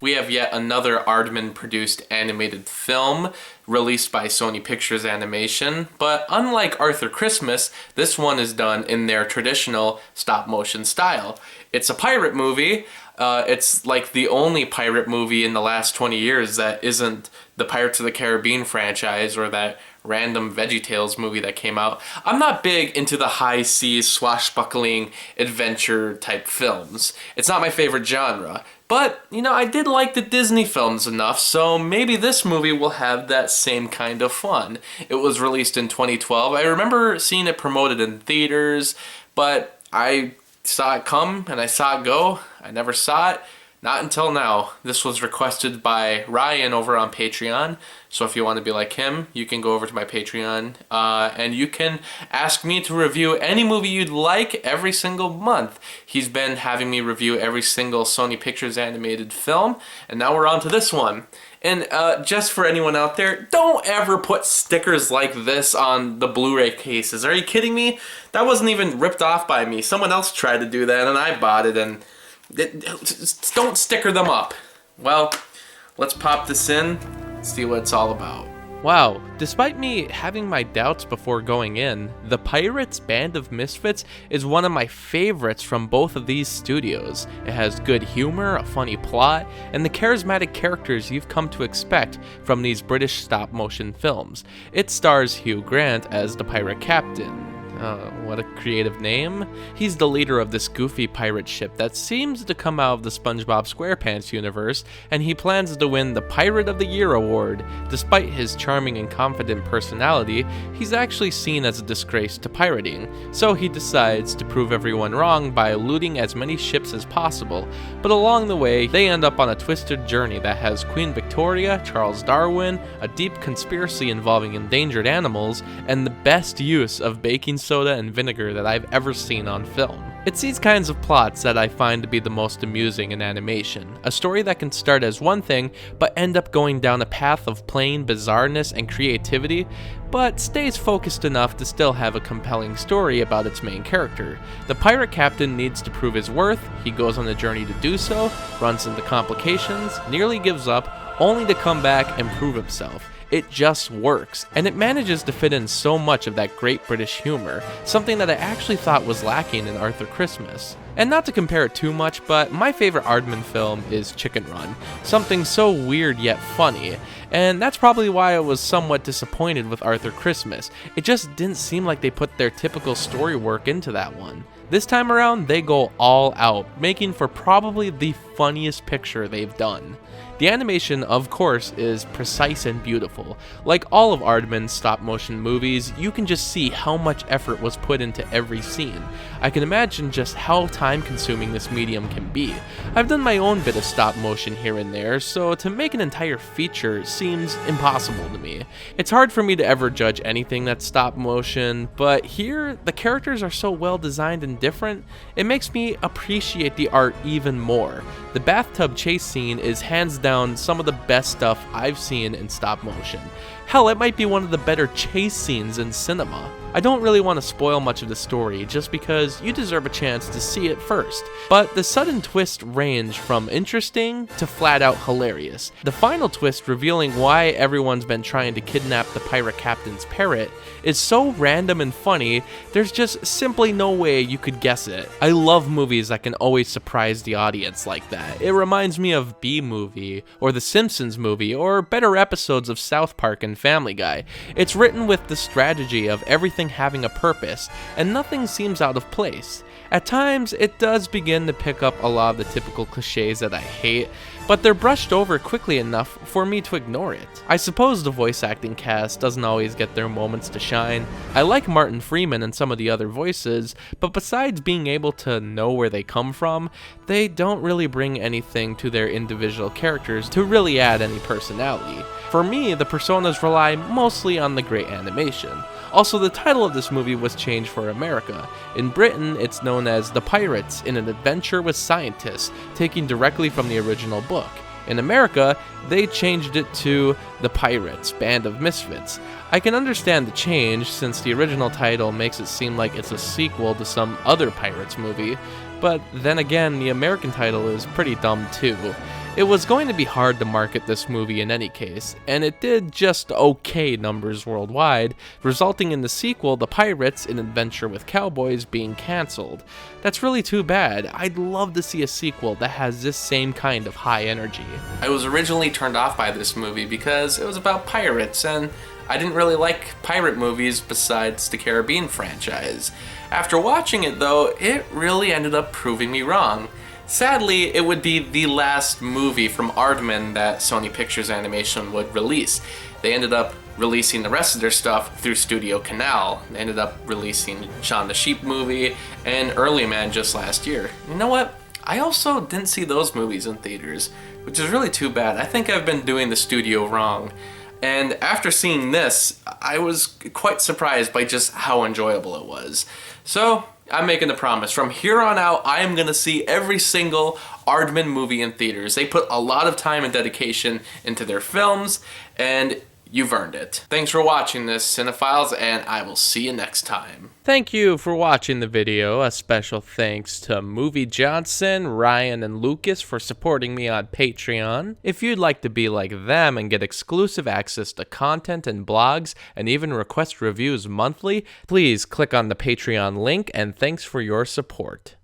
We have yet another Aardman-produced animated film released by Sony Pictures Animation, but unlike Arthur Christmas, this one is done in their traditional stop-motion style. It's a pirate movie. It's like the only pirate movie in the last 20 years that isn't the Pirates of the Caribbean franchise or that random VeggieTales movie that came out. I'm not big into the high seas swashbuckling adventure type films. It's not my favorite genre. But, I did like the Disney films enough, so maybe this movie will have that same kind of fun. It was released in 2012. I remember seeing it promoted in theaters, but I saw it come and I saw it go. I never saw it. Not until now. This was requested by Ryan over on Patreon. So if you want to be like him, you can go over to my Patreon and you can ask me to review any movie you'd like every single month. He's been having me review every single Sony Pictures animated film, and now we're on to this one. And just for anyone out there, don't ever put stickers like this on the Blu-ray cases. Are you kidding me? That wasn't even ripped off by me. Someone else tried to do that and I bought it, and don't sticker them up. Well, let's pop this in, see what it's all about. Wow, despite me having my doubts before going in, The Pirates Band of Misfits is one of my favorites from both of these studios. It has good humor, a funny plot, and the charismatic characters you've come to expect from these British stop-motion films. It stars Hugh Grant as the pirate captain. What a creative name. He's the leader of this goofy pirate ship that seems to come out of the SpongeBob SquarePants universe, and he plans to win the Pirate of the Year award. Despite his charming and confident personality, he's actually seen as a disgrace to pirating, so he decides to prove everyone wrong by looting as many ships as possible. But along the way, they end up on a twisted journey that has Queen Victoria, Charles Darwin, a deep conspiracy involving endangered animals, and the best use of baking soda and vinegar that I've ever seen on film. It's these kinds of plots that I find to be the most amusing in animation. A story that can start as one thing, but end up going down a path of plain bizarreness and creativity, but stays focused enough to still have a compelling story about its main character. The pirate captain needs to prove his worth, he goes on a journey to do so, runs into complications, nearly gives up, only to come back and prove himself. It just works, and it manages to fit in so much of that great British humor, something that I actually thought was lacking in Arthur Christmas. And not to compare it too much, but my favorite Aardman film is Chicken Run, something so weird yet funny, and that's probably why I was somewhat disappointed with Arthur Christmas. It just didn't seem like they put their typical story work into that one. This time around, they go all out, making for probably the funniest picture they've done. The animation, of course, is precise and beautiful. Like all of Aardman's stop-motion movies, you can just see how much effort was put into every scene. I can imagine just how time-consuming this medium can be. I've done my own bit of stop-motion here and there, so to make an entire feature seems impossible to me. It's hard for me to ever judge anything that's stop-motion, but here, the characters are so well-designed and different, it makes me appreciate the art even more. The bathtub chase scene is hands down some of the best stuff I've seen in stop motion. Hell, it might be one of the better chase scenes in cinema. I don't really want to spoil much of the story just because you deserve a chance to see it first, but the sudden twists range from interesting to flat out hilarious. The final twist revealing why everyone's been trying to kidnap the pirate captain's parrot is so random and funny, there's just simply no way you could guess it. I love movies that can always surprise the audience like that. It reminds me of B-Movie, or The Simpsons movie, or better episodes of South Park and Family Guy. It's written with the strategy of everything having a purpose, and nothing seems out of place. At times, it does begin to pick up a lot of the typical cliches that I hate, but they're brushed over quickly enough for me to ignore it. I suppose the voice acting cast doesn't always get their moments to shine. I like Martin Freeman and some of the other voices, but besides being able to know where they come from, they don't really bring anything to their individual characters to really add any personality. For me, the personas rely mostly on the great animation. Also, the title of this movie was changed for America. In Britain, it's known as The Pirates in an Adventure with Scientists, taken directly from the original book. In America, they changed it to The Pirates Band of Misfits. I can understand the change since the original title makes it seem like it's a sequel to some other Pirates movie, but then again, the American title is pretty dumb too. It was going to be hard to market this movie in any case, and it did just okay numbers worldwide, resulting in the sequel, The Pirates: An Adventure with Cowboys, being cancelled. That's really too bad. I'd love to see a sequel that has this same kind of high energy. I was originally turned off by this movie because it was about pirates, and I didn't really like pirate movies besides the Caribbean franchise. After watching it though, it really ended up proving me wrong. Sadly, it would be the last movie from Aardman that Sony Pictures Animation would release. They ended up releasing the rest of their stuff through Studio Canal. They ended up releasing Shaun the Sheep movie and Early Man just last year. You know what? I also didn't see those movies in theaters, which is really too bad. I think I've been doing the studio wrong. And after seeing this, I was quite surprised by just how enjoyable it was. So, I'm making a promise. From here on out, I am going to see every single Aardman movie in theaters. They put a lot of time and dedication into their films, and you've earned it. Thanks for watching this, Cinephiles, and I will see you next time. Thank you for watching the video. A special thanks to Movie Johnson, Ryan, and Lucas for supporting me on Patreon. If you'd like to be like them and get exclusive access to content and blogs, and even request reviews monthly, please click on the Patreon link, and thanks for your support.